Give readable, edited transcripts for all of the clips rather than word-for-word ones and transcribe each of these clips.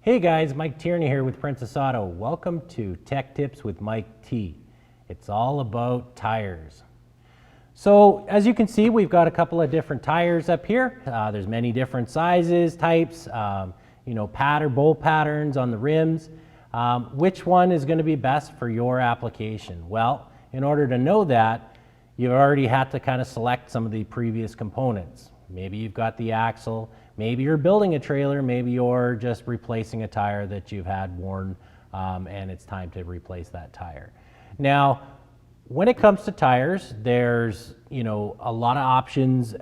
Hey guys, Mike Tierney here with Princess Auto. Welcome to Tech Tips with Mike T. It's all about tires. So as you can see, we've got a couple of different tires up here. There's many different sizes, types, bolt patterns on the rims. Which one is going to be best for your application? Well, in order to know that, you already had to kind of select some of the previous components. Maybe you've got the axle, maybe you're building a trailer, maybe you're just replacing a tire that you've had worn and it's time to replace that tire. Now, when it comes to tires, there's a lot of options,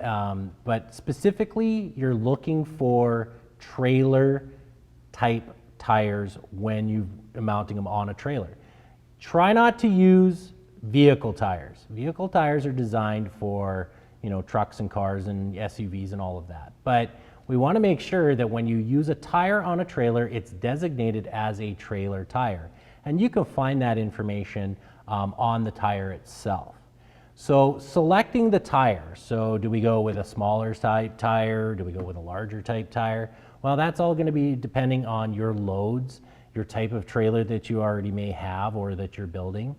but specifically you're looking for trailer type tires when you're mounting them on a trailer. Try not to use vehicle tires. Vehicle tires are designed for trucks and cars and SUVs and all of that. But we want to make sure that when you use a tire on a trailer, it's designated as a trailer tire. And you can find that information on the tire itself. So selecting the tire. So do we go with a smaller type tire? Do we go with a larger type tire? Well, that's all going to be depending on your loads, your type of trailer that you already may have or that you're building.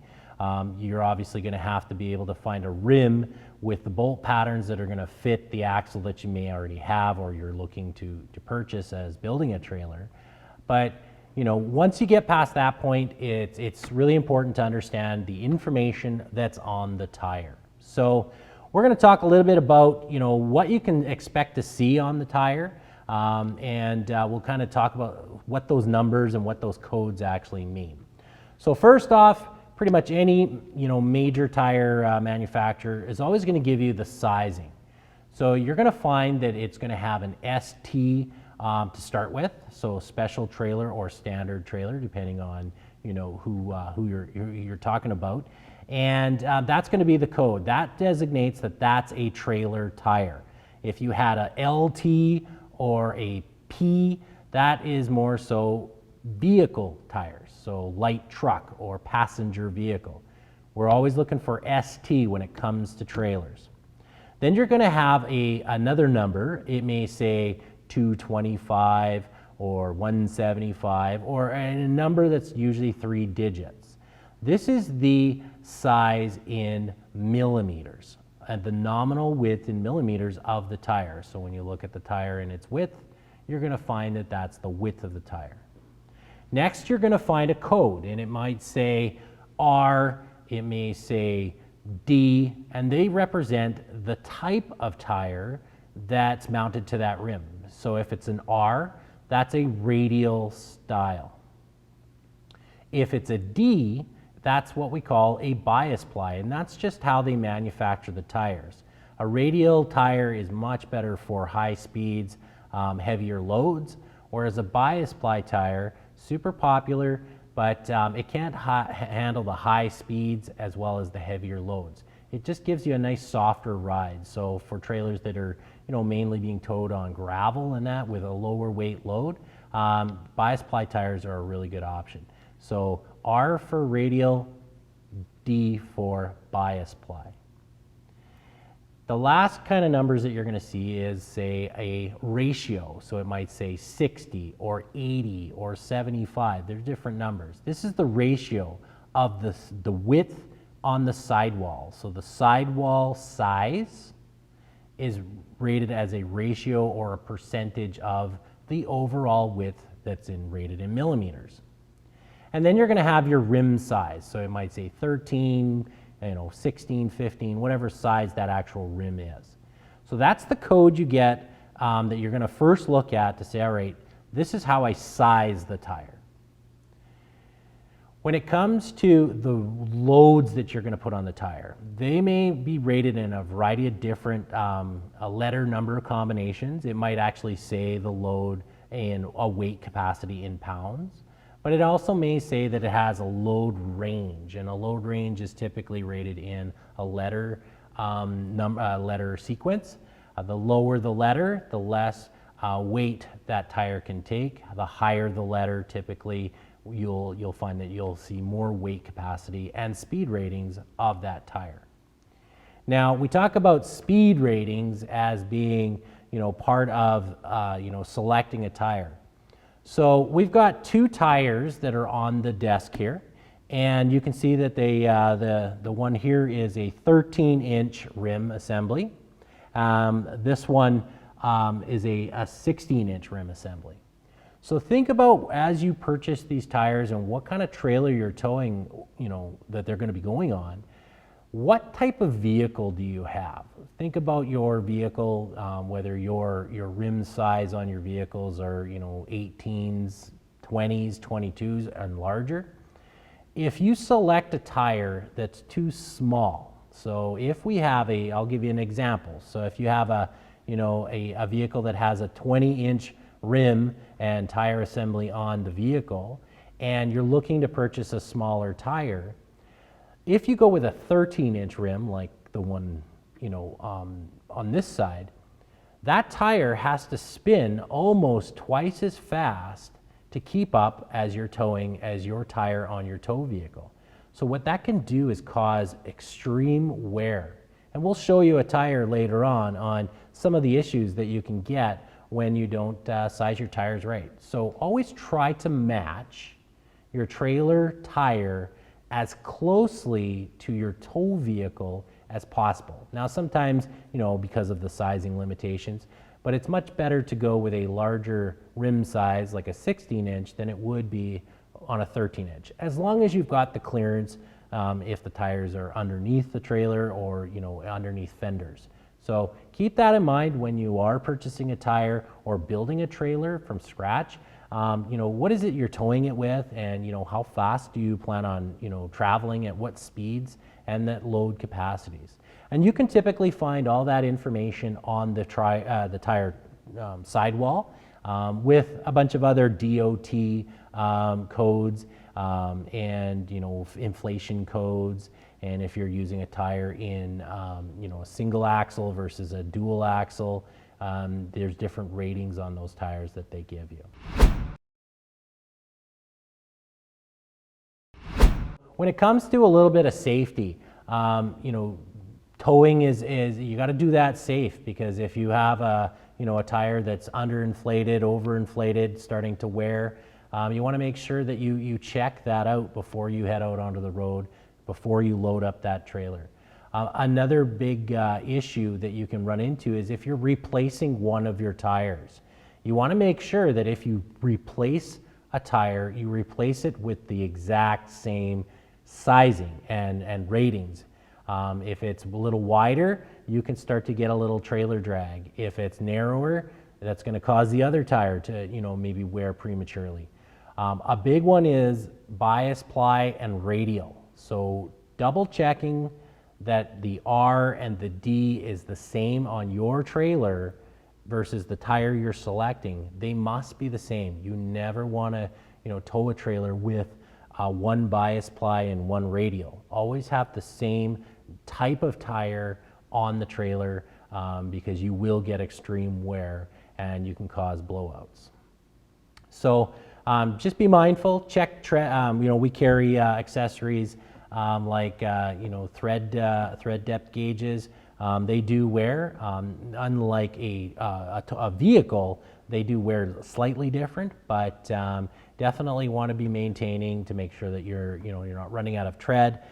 You're obviously going to have to be able to find a rim with the bolt patterns that are going to fit the axle that you may already have or you're looking to purchase as building a trailer. But once you get past that point, it's really important to understand the information that's on the tire. So we're going to talk a little bit about what you can expect to see on the tire, and we'll kind of talk about what those numbers and what those codes actually mean. So first off, pretty much any major tire manufacturer is always going to give you the sizing. So you're going to find that it's going to have an ST to start with, so special trailer or standard trailer, depending on who you're talking about, and that's going to be the code that designates that that's a trailer tire. If you had a LT or a P, that is more so vehicle tires, so light truck or passenger vehicle. We're always looking for ST when it comes to trailers. Then you're going to have another number. It may say 225 or 175 or a number that's usually 3 digits. This is the size in millimeters and the nominal width in millimeters of the tire. So when you look at the tire and its width, you're going to find that that's the width of the tire. Next, you're going to find a code, and it might say R, it may say D, and they represent the type of tire that's mounted to that rim. So if it's an R, that's a radial style. If it's a D, that's what we call a bias ply, and that's just how they manufacture the tires. A radial tire is much better for high speeds, heavier loads, whereas a bias ply tire, super popular, but it can't handle the high speeds as well as the heavier loads. It just gives you a nice softer ride. So for trailers that are mainly being towed on gravel and that with a lower weight load, bias ply tires are a really good option. So R for radial, D for bias ply. The last kind of numbers that you're going to see is, say, a ratio. So it might say 60 or 80 or 75. There's different numbers. This is the ratio of the width on the sidewall. So the sidewall size is rated as a ratio or a percentage of the overall width that's rated in millimeters. And then you're going to have your rim size. So it might say 13, 16, 15, whatever size that actual rim is. So that's the code you get that you're going to first look at to say, all right, this is how I size the tire. When it comes to the loads that you're going to put on the tire, they may be rated in a variety of different letter number combinations. It might actually say the load in a weight capacity in pounds. But it also may say that it has a load range, and a load range is typically rated in a letter sequence. The lower the letter, the less weight that tire can take. The higher the letter, typically you'll find that you'll see more weight capacity and speed ratings of that tire. Now, we talk about speed ratings as being part of selecting a tire. So we've got two tires that are on the desk here, and you can see that they, the one here is a 13-inch rim assembly. This one is a 16-inch rim assembly. So think about as you purchase these tires and what kind of trailer you're towing, that they're going to be going on. What type of vehicle do you have? Think about your vehicle, whether your rim size on your vehicles are 18s, 20s, 22s, and larger. If you select a tire that's too small, so if we have I'll give you an example. So if you have a vehicle that has a 20-inch rim and tire assembly on the vehicle, and you're looking to purchase a smaller tire, if you go with a 13-inch rim, like the one, on this side, that tire has to spin almost twice as fast to keep up as you're towing as your tire on your tow vehicle. So what that can do is cause extreme wear. And we'll show you a tire later on some of the issues that you can get when you don't size your tires right. So always try to match your trailer tire as closely to your tow vehicle as possible. Now sometimes, because of the sizing limitations, but it's much better to go with a larger rim size like a 16-inch than it would be on a 13-inch, as long as you've got the clearance if the tires are underneath the trailer or underneath fenders. So keep that in mind when you are purchasing a tire or building a trailer from scratch. What is it you're towing it with, and how fast do you plan on traveling, at what speeds, and that load capacities. And you can typically find all that information on the tire sidewall with a bunch of other DOT codes and inflation codes. And if you're using a tire in a single axle versus a dual axle, there's different ratings on those tires that they give you. When it comes to a little bit of safety, towing is you got to do that safe, because if you have a tire that's underinflated, overinflated, starting to wear, you want to make sure that you check that out before you head out onto the road, before you load up that trailer. Another big issue that you can run into is if you're replacing one of your tires. You want to make sure that if you replace a tire, you replace it with the exact same sizing and ratings. If it's a little wider, you can start to get a little trailer drag. If it's narrower, that's going to cause the other tire to maybe wear prematurely. A big one is bias ply and radial. So double checking that the R and the D is the same on your trailer versus the tire you're selecting. They must be the same. You never want to tow a trailer with one bias ply and one radial. Always have the same type of tire on the trailer because you will get extreme wear and you can cause blowouts. So just be mindful. Check. We carry accessories like thread depth gauges. They do wear. Unlike a vehicle, they do wear slightly different, but definitely want to be maintaining to make sure that you're not running out of tread.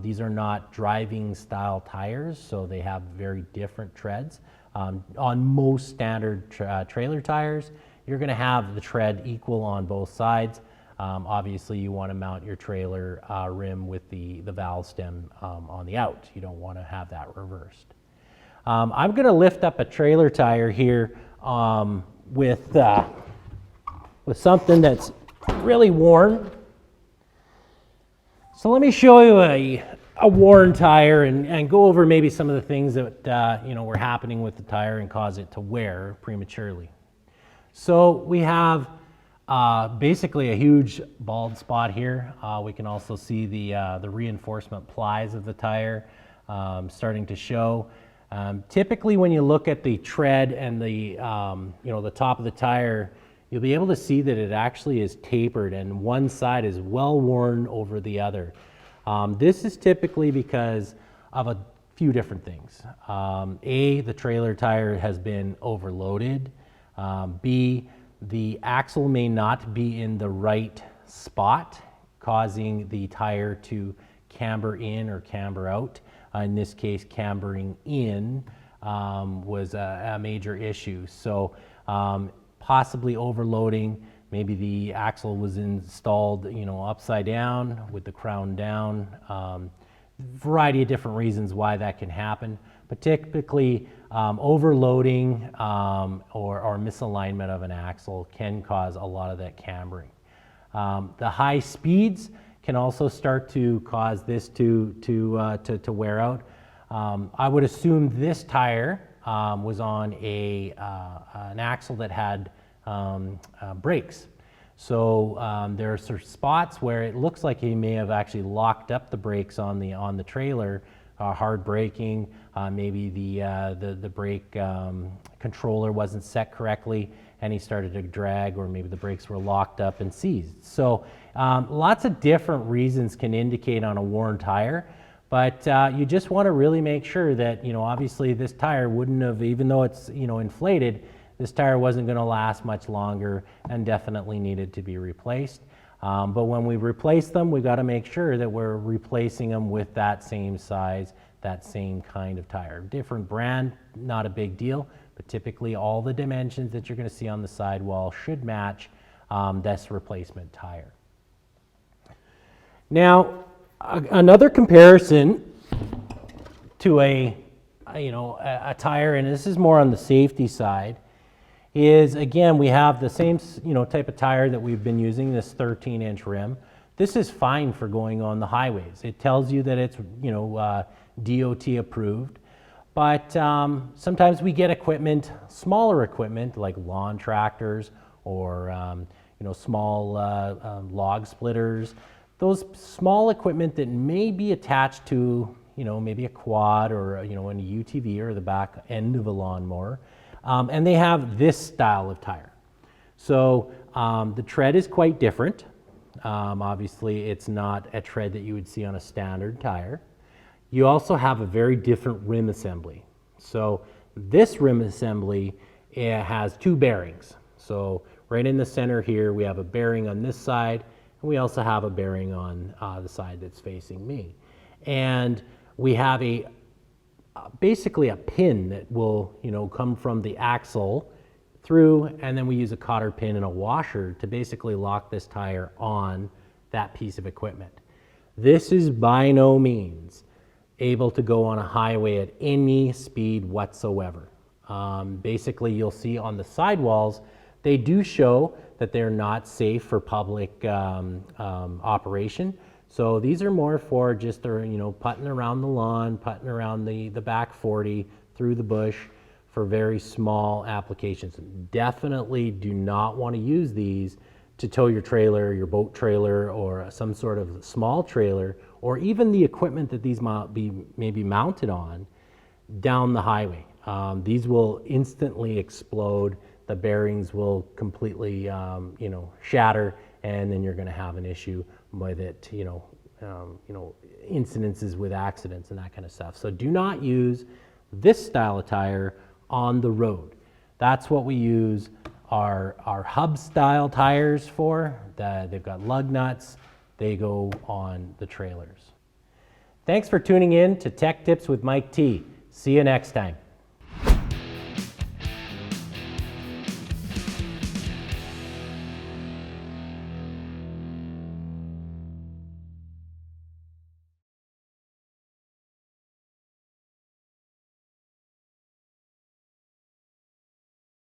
These are not driving style tires, so they have very different treads. On most standard trailer tires, you're going to have the tread equal on both sides. Obviously, you want to mount your trailer rim with the valve stem on the out. You don't want to have that reversed. I'm going to lift up a trailer tire here with something that's really worn. So let me show you a worn tire and go over maybe some of the things that were happening with the tire and cause it to wear prematurely. So we have basically a huge bald spot here. We can also see the reinforcement plies of the tire starting to show. Typically, when you look at the tread and the top of the tire, you'll be able to see that it actually is tapered and one side is well worn over the other. This is typically because of a few different things. A, the trailer tire has been overloaded. B, the axle may not be in the right spot, causing the tire to camber in or camber out. In this case, cambering in was a major issue. So possibly overloading. Maybe the axle was installed, upside down with the crown down. Variety of different reasons why that can happen, but typically overloading or misalignment of an axle can cause a lot of that cambering. The high speeds can also start to cause this to wear out. I would assume this tire was on an axle that had brakes. So there are sort of spots where it looks like he may have actually locked up the brakes on the trailer, hard braking. Maybe the brake controller wasn't set correctly, and he started to drag, or maybe the brakes were locked up and seized. So lots of different reasons can indicate on a worn tire. But you just want to really make sure that, obviously this tire wouldn't have, even though it's, inflated, this tire wasn't going to last much longer and definitely needed to be replaced. But when we replace them, we got to make sure that we're replacing them with that same size, that same kind of tire. Different brand, not a big deal, but typically all the dimensions that you're going to see on the sidewall should match this replacement tire. Now, another comparison to a tire, and this is more on the safety side, is again, we have the same type of tire that we've been using, this 13-inch rim. This is fine for going on the highways. It tells you that it's DOT approved, but sometimes we get equipment, smaller equipment like lawn tractors or small log splitters. Those small equipment that may be attached to maybe a quad or an UTV or the back end of a lawnmower. And they have this style of tire. So the tread is quite different. Obviously, it's not a tread that you would see on a standard tire. You also have a very different rim assembly. So this rim assembly has two bearings. So right in the center here, we have a bearing on this side, and we also have a bearing on the side that's facing me. And we have basically a pin that will come from the axle through, and then we use a cotter pin and a washer to basically lock this tire on that piece of equipment. This is by no means able to go on a highway at any speed whatsoever. Basically, you'll see on the sidewalls, they do show that they're not safe for public operation. So these are more for just putting around the lawn, putting around the back 40, through the bush for very small applications. Definitely do not want to use these to tow your trailer, your boat trailer, or some sort of small trailer, or even the equipment that these may be mounted on down the highway. These will instantly explode. The bearings will completely shatter, and then you're going to have an issue with it, incidences with accidents and that kind of stuff. So do not use this style of tire on the road. That's what we use our hub style tires for. They've got lug nuts. They go on the trailers. Thanks for tuning in to Tech Tips with Mike T. See you next time.